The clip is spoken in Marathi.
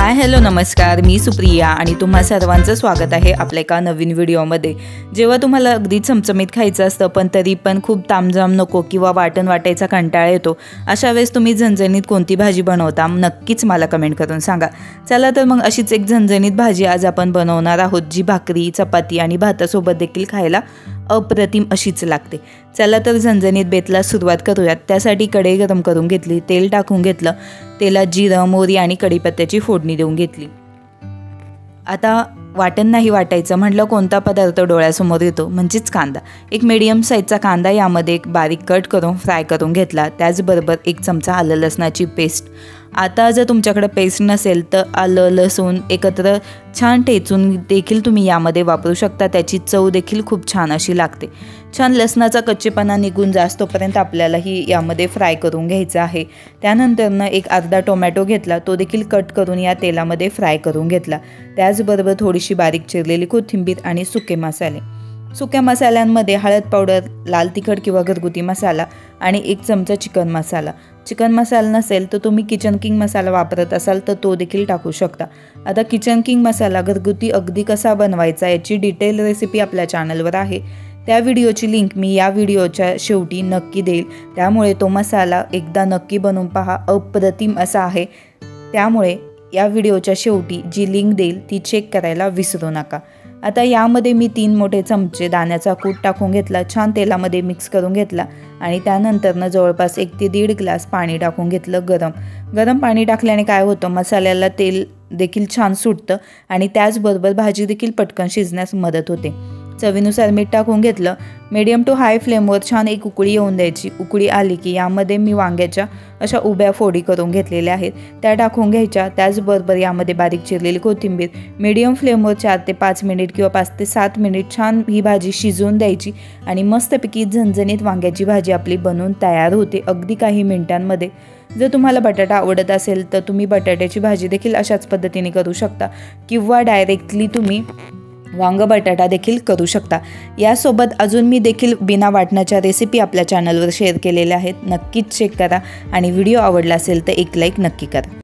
हाय हॅलो नमस्कार, मी सुप्रिया आणि तुम्हा सर्वांचं स्वागत आहे आपल्या एका नवीन व्हिडिओमध्ये। जेव्हा तुम्हाला अगदी चमचमीत खायचं असतं पण तरी पण खूप तामझाम नको किंवा वाटण वाटायचा कंटाळा येतो, अशा वेळेस तुम्ही झणझणीत कोणती भाजी बनवता नक्कीच मला कमेंट करून सांगा। चला तर मग अशीच एक झणझणीत भाजी आज आपण बनवणार आहोत, जी भाकरी, चपाती आणि भातासोबत देखील खायला अप्रतिम अशीच लागते। चला तर झणझणीत बेतला सुरुवात करूयात। त्यासाठी कढई गरम करून घेतली, तेल टाकून घेतलं, तेलात जिरं, मोहरी आणि कढीपत्त्याची फोडणी देऊन घेतली। आता वाटण नाही वाटायचं म्हटलं कोणता पदार्थ डोळ्यासमोर येतो म्हणजेच कांदा। एक मीडियम साईजचा कांदा यामध्ये एक बारीक कट करून फ्राय करून घेतला। त्याचबरोबर एक चमचा आलं लसणाची पेस्ट। आता जर तुमच्याकडे पेस्ट नसेल तर आलं लसूण एकत्र छान ठेचून देखील तुम्ही यामध्ये वापरू शकता, त्याची चव देखील खूप छान अशी लागते। छान लसणाचा कच्चेपणा निघून जास्तोपर्यंत आपल्याला ही यामध्ये फ्राय करून घ्यायचं आहे। त्यानंतरनं एक अर्धा टोमॅटो घेतला, तो देखील कट करून या तेलामध्ये फ्राय करून घेतला। त्याचबरोबर थोडीशी बारीक चिरलेली कोथिंबीर आणि सुके मसाले। सुक्या मसाल्यांमध्ये हळद पावडर, लाल तिखट किंवा घरगुती मसाला आणि एक चमचा चिकन मसाला। चिकन मसाला नसेल तर तुम्ही किचन किंग मसाला वापरत असाल तर तो देखील टाकू शकता। आता किचन किंग मसाला घरगुती अगदी कसा बनवायचा याची डिटेल रेसिपी आपल्या चॅनलवर आहे, त्या व्हिडिओची लिंक मी या व्हिडिओच्या शेवटी नक्की देईल, त्यामुळे तो मसाला एकदा नक्की बनवून पहा, अप्रतिम असा आहे। त्यामुळे या व्हिडिओच्या शेवटी जी लिंक देईल ती चेक करायला विसरू नका। आता यामध्ये मी 3 मोठे चमचे दाण्याचा कूट टाकून घेतला, छान तेलामध्ये मिक्स करून घेतला आणि त्यानंतरनं जवळपास 1 ते 1.5 ग्लास पाणी टाकून घेतलं गरम पाणी टाकल्याने काय होतं, मसाल्याला तेल देखील छान सुटतं आणि त्याचबरोबर भाजी देखील पटकन शिजण्यास मदत होते। चवीनुसार मीठ टाकून घेतलं। मीडियम टू हाय फ्लेमवर छान एक उकळी येऊन द्यायची। उकळी आली की यामध्ये मी वांग्याच्या अशा उभ्या फोडी करून घेतलेल्या आहेत त्या टाकून घ्यायच्या। त्याचबरोबर यामध्ये बारीक चिरलेली कोथिंबीर। मीडियम फ्लेमवर 4 ते 5 मिनिट किंवा 5 ते 7 मिनिट छान ही भाजी शिजवून द्यायची आणि मस्तपैकी झणझणीत वांग्याची भाजी आपली बनवून तयार होते अगदी काही मिनिटांमध्ये। जर तुम्हाला बटाटा आवडत असेल तर तुम्ही बटाट्याची भाजी देखील अशाच पद्धतीने करू शकता किंवा डायरेक्टली तुम्ही वांग बटाटा देखील करू शकता। यासोबत अजून मी देखील बिना वाटणाच्या रेसिपी आपल्या चॅनलवर शेअर केलेल्या आहेत, नक्कीच चेक करा आणि व्हिडिओ आवडला असेल तर एक लाईक नक्की करा।